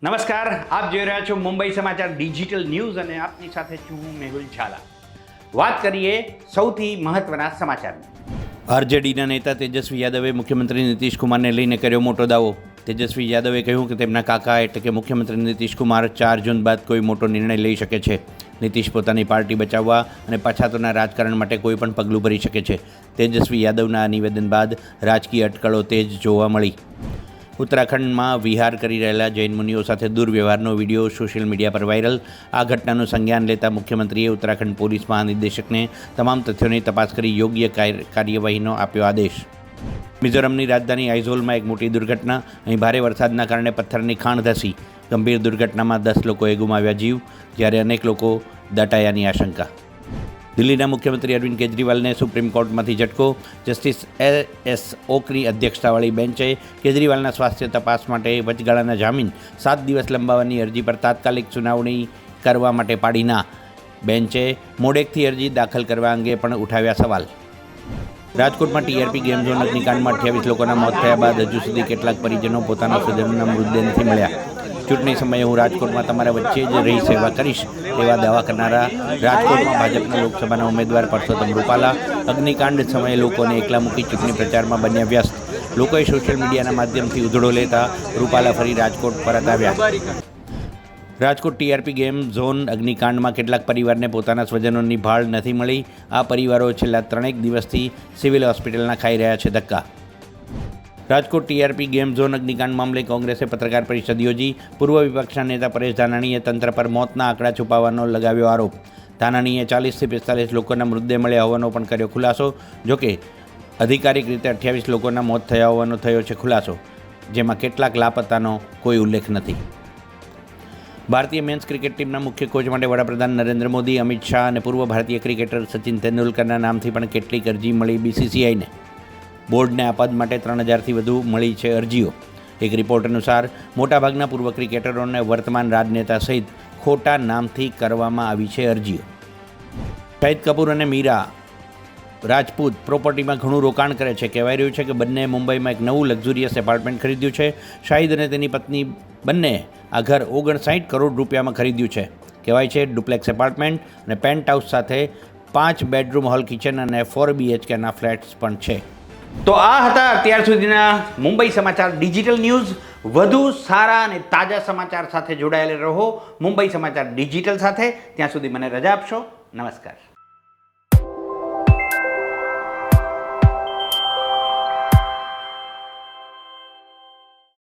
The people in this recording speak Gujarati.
નમસ્કાર, આપ જોઈ રહ્યા છો મુંબઈ સમાચાર ડિજિટલ ન્યૂઝ અને આપની સાથે છું હું મેહુલ ઝાલા. વાત કરીએ સૌથી મહત્વના સમાચારની. આરજેડીના નેતા તેજસ્વી યાદવે મુખ્યમંત્રી નીતિશ કુમારને લઈને કર્યો મોટો દાવો. તેજસ્વી યાદવે કહ્યું કે તેમના કાકા એટલે કે મુખ્યમંત્રી નીતિશ કુમાર 4 જૂન બાદ કોઈ મોટો નિર્ણય લઈ શકે છે. નીતિશ પોતાની પાર્ટી બચાવવા અને પછાતોના રાજકારણ માટે કોઈ પણ પગલું ભરી શકે છે. તેજસ્વી યાદવના આ નિવેદન બાદ રાજકીય અટકળો તેજ જોવા મળી. ઉત્તરાખંડમાં વિહાર કરી રહેલા જૈન મુનિઓ સાથે દુર્વ્યવહારનો વિડીયો સોશિયલ મીડિયા પર વાયરલ. આ ઘટનાનું સંજ્ઞાન લેતા મુખ્યમંત્રીએ ઉત્તરાખંડ પોલીસ મહાનિદેશકને તમામ તથ્યોની તપાસ કરી યોગ્ય કાર્યવાહીનો આપ્યો આદેશ. મિઝોરમની રાજધાની આઇઝોલમાં એક મોટી દુર્ઘટના. અહીં ભારે વરસાદના કારણે પથ્થરની ખાણ ધસી. ગંભીર દુર્ઘટનામાં 10 લોકોએ ગુમાવ્યા જીવ, જ્યારે અનેક લોકો દટાયાની આશંકા. દિલ્હીના મુખ્યમંત્રી અરવિંદ કેજરીવાલને સુપ્રીમ કોર્ટમાંથી ઝટકો. જસ્ટિસ એસ ઓકની અધ્યક્ષતાવાળી બેન્ચે કેજરીવાલના સ્વાસ્થ્ય તપાસ માટે વચગાળાના જામીન 7 દિવસ લંબાવવાની અરજી પર તાત્કાલિક સુનાવણી કરવા માટે પાડી ના. બેન્ચે મોડેકથી અરજી દાખલ કરવા અંગે પણ ઉઠાવ્યા સવાલ. રાજકોટમાં ટીઆરપી ગેમ ઝોન અગ્નિકાંડમાં 28 લોકોના મોત થયા બાદ હજુ સુધી કેટલાક પરિજનો પોતાના સ્વજનોના મૃતદેહ નથી મળ્યા. ચૂંટણી સમયે હું રાજકોટમાં તમારા વચ્ચે જ રહી સેવા કરીશ તેવા દાવા કરનારા રાજકોટમાં ભાજપના લોકસભાના ઉમેદવાર પરસોત્તમ રૂપાલા અગ્નિકાંડ સમયે લોકોને એકલા મૂકી ચૂંટણી પ્રચારમાં બન્યા વ્યસ્ત. લોકોએ સોશિયલ મીડિયાના માધ્યમથી ઉધડો લેતા રૂપાલા ફરી રાજકોટ પરત આવ્યા. રાજકોટ ટીઆરપી ગેમ ઝોન અગ્નિકાંડમાં કેટલાક પરિવારને પોતાના સ્વજનોની ભાળ નથી મળી. આ પરિવારો છેલ્લા 3 દિવસથી સિવિલ હોસ્પિટલના ખાઈ રહ્યા છે ધક્કા. રાજકોટ ટીઆરપી ગેમ ઝોન અગ્નિકાંડ મામલે કોંગ્રેસે પત્રકાર પરિષદ યોજી. પૂર્વ વિપક્ષના નેતા પરેશ ધાનાણીએ તંત્ર પર મોતના આંકડા છુપાવવાનો લગાવ્યો આરોપ. ધાનાણીએ 40 થી 45 લોકોના મૃતદેહ મળ્યા હોવાનો પણ કર્યો ખુલાસો. જોકે અધિકારિક રીતે 28 લોકોના મોત થયા હોવાનો થયો છે ખુલાસો, જેમાં કેટલાક લાપતાનો કોઈ ઉલ્લેખ નથી. ભારતીય મેન્સ ક્રિકેટ ટીમના મુખ્ય કોચ માટે વડાપ્રધાન નરેન્દ્ર મોદી, અમિત શાહ અને પૂર્વ ભારતીય ક્રિકેટર સચિન તેંડુલકરના નામથી પણ કેટલીક અરજી મળી બીસીસીઆઈને. બોર્ડને આ પદ માટે 3000થી વધુ મળી છે અરજીઓ. એક રિપોર્ટ અનુસાર મોટાભાગના પૂર્વ ક્રિકેટરોને વર્તમાન રાજનેતા સહિત ખોટા નામથી કરવામાં આવી છે અરજીઓ. શાહિદ કપૂર અને મીરા રાજપૂત પ્રોપર્ટીમાં ઘણું રોકાણ કરે છે. કહેવાય રહ્યું છે કે બંને મુંબઈમાં એક નવું લક્ઝુરિયસ એપાર્ટમેન્ટ ખરીદ્યું છે. શાહિદ અને તેની પત્ની બંને આ ઘર 59 કરોડ રૂપિયામાં ખરીદ્યું છે. કહેવાય છે ડુપ્લેક્સ એપાર્ટમેન્ટ અને પેન્ટ હાઉસ સાથે 5 બેડરૂમ, હોલ, કિચન અને 4 BHKના ફ્લેટ્સ પણ છે. તો આ હતા અત્યાર સુધીના મુંબઈ સમાચાર ડિજિટલ ન્યૂઝ. વધુ સારા અને તાજા સમાચાર સાથે જોડાયેલા રહો મુંબઈ સમાચાર ડિજિટલ સાથે. ત્યાં સુધી મને રજા આપશો. નમસ્કાર.